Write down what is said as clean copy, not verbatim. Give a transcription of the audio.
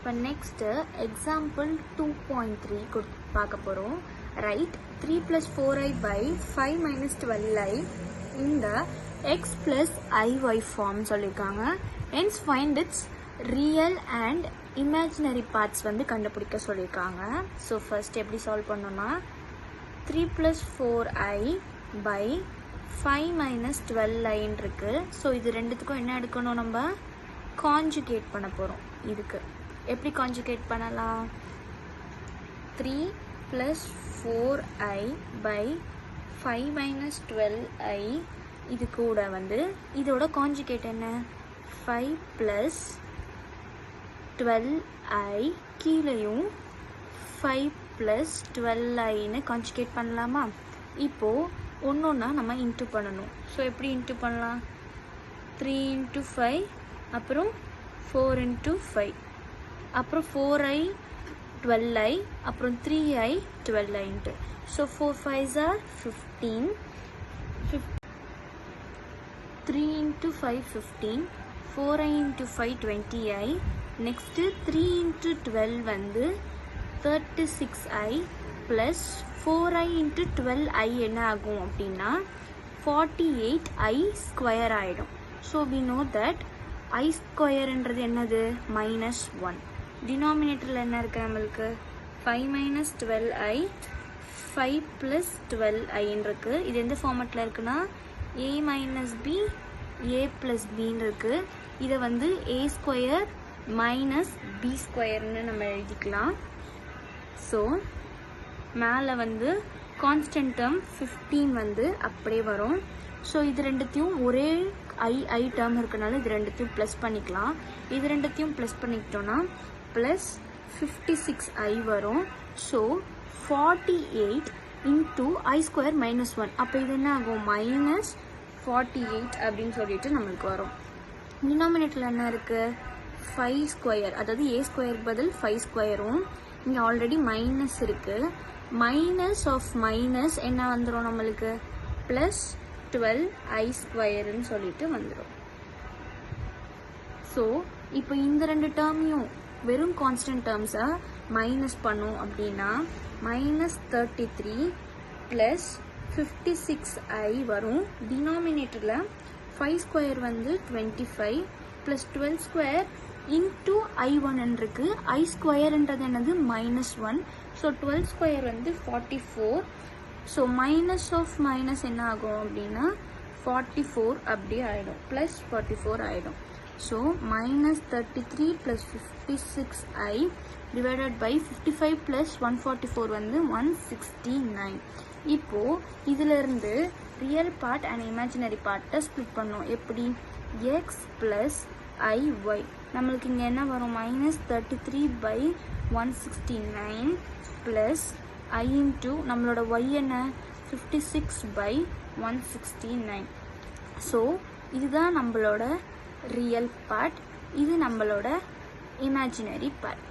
இப்போ next example 2.3 பார்க்க போகிறோம். ரைட் 3 + 4i by 5 - 12i இந்த x plus iy ஃபார்ம் சொல்லியிருக்காங்க. hence find its real and imaginary parts வந்து கண்டுபிடிக்க சொல்லியிருக்காங்க. ஸோ ஃபர்ஸ்ட் எப்படி சால்வ் பண்ணோம்னா 3 + 4i by 5 - 12i இருக்கு. ஸோ இது ரெண்டுத்துக்கும் என்ன எடுக்கணும், நம்ம கான்ஜுகேட் பண்ண போகிறோம். இதுக்கு எப்படி கான்ஜுகேட் பண்ணலாம்? 3 + 4i by 5 - 12i இது கூட வந்து இதோட கான்ஜுகேட் என்ன? 5 + 12i கீழேயும் 5 + 12iன்னு கான்ஜுகேட் பண்ணலாமா? இப்போது ஒன்றா நம்ம இன்ட்டு பண்ணணும். ஸோ எப்படி இன்ட்டு பண்ணலாம்? 3 × 5 அப்புறம் 4 × 5 அப்புறம் 4i 12i அப்புறம் 3i 12i. So 4 5s are 15. 3 × 5 15, 4i × 5 20i. Next 3 × 12 வந்து 36i ப்ளஸ் 4i × 12i என்ன ஆகும் அப்படின்னா 48i ஸ்கொயர் ஆகிடும். So we know that i ஸ்கொயர்ன்றது என்னது? -1. டினாமினேட்டரில் என்ன இருக்குது நம்மளுக்கு? 5 - 12i 5 + 12i இருக்குது. இது எந்த ஃபார்மேட்டில் இருக்குன்னா a - b a + bன்னு இருக்குது. இதை வந்து a² - b² நம்ம எழுதிக்கலாம். ஸோ மேலே வந்து கான்ஸ்டன்ட் டேர்ம் 15 வந்து அப்படியே வரும். ஸோ இது ரெண்டுத்தையும் ஒரே i டேர்ம் இருக்கனால இது ரெண்டுத்தையும் ப்ளஸ் பண்ணிக்கலாம். இது ரெண்டுத்தையும் ப்ளஸ் பண்ணிக்கிட்டோன்னா ப்ளஸ் 56i வரும். So 48 × i² - 1. அப்போ இது என்ன ஆகும்? -48 அப்படின்னு சொல்லிட்டு நம்மளுக்கு வரும். டினாமினேட்டரில் என்ன இருக்குது? 5², அதாவது a² பதில் 5²ம் இங்கே ஆல்ரெடி மைனஸ் இருக்குது. மைனஸ் ஆஃப் மைனஸ் என்ன வந்துடும் நம்மளுக்கு? ப்ளஸ் 12i² சொல்லிட்டு வந்துடும். ஸோ இப்போ இந்த ரெண்டு டேர்மையும் வெறும் கான்ஸ்டன்ட் டேர்ம்ஸை மைனஸ் பண்ணோம் அப்படின்னா -33 ப்ளஸ் 56i வரும். டினாமினேட்டரில் 5² வந்து 25 ப்ளஸ் 12² × i1 இருக்கு. i²ன்றது என்னது? -1. ஸோ 12² வந்து 44. ஸோ மைனஸ் ஆஃப் மைனஸ் என்ன ஆகும் அப்படின்னா 44 அப்படியே ஆகிடும், ப்ளஸ் 44 ஆகிடும். So -33 plus 56i divided by 55 plus 144 வந்து 169. இப்போது இதிலிருந்து ரியல் பார்ட் அண்ட் இமேஜினரி பார்ட்டை ஸ்ப்ளிட் பண்ணோம். எப்படி? x plus iy. நம்மளுக்கு இங்கே என்ன வரும்? -33/169 ப்ளஸ் i × நம்மளோட y என்ன? 56/169. ஸோ இதுதான் நம்மளோட ரியல் பார்ட், இது நம்மளோட இமேஜினரி பார்ட்.